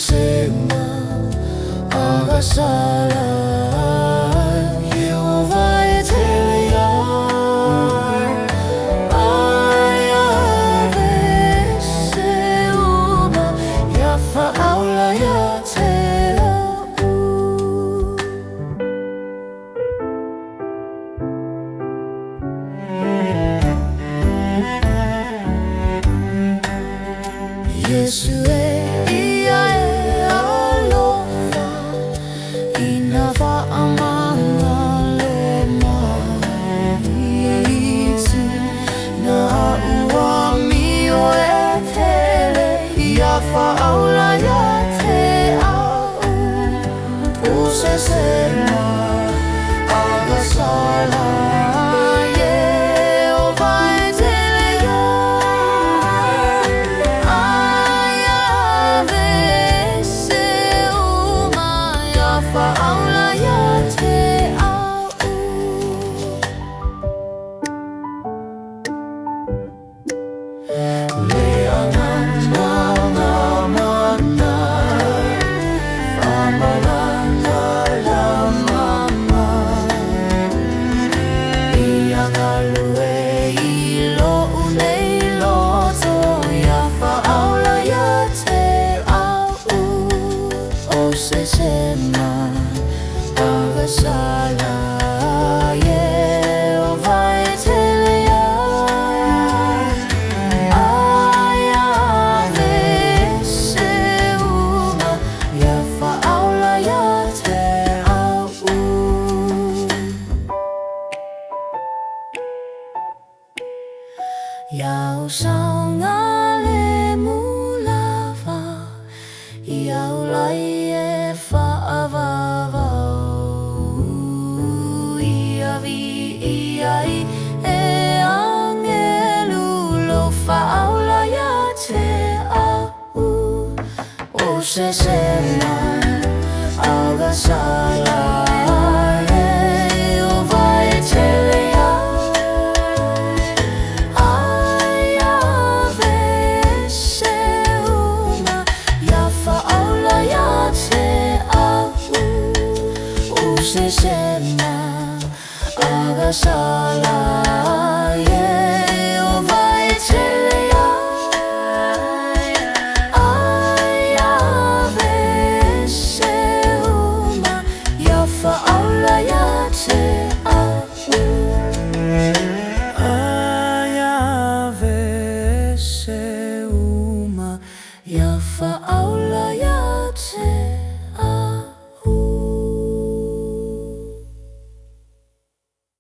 sema agasala Yehova etelea Aya veseuma Yafa aula yatea Yesu ia alofa Inafa amanga lema Itu na uamio etele Yafa aula yatea Puse sema agasala Sema agasala Yehova etelea Aya veseuma Yafa aula yatea Yau saungale mulava Yau lai Puse sema agasala Yehova etelea Aya veseuma Yafa aula yatea Puse sema agasala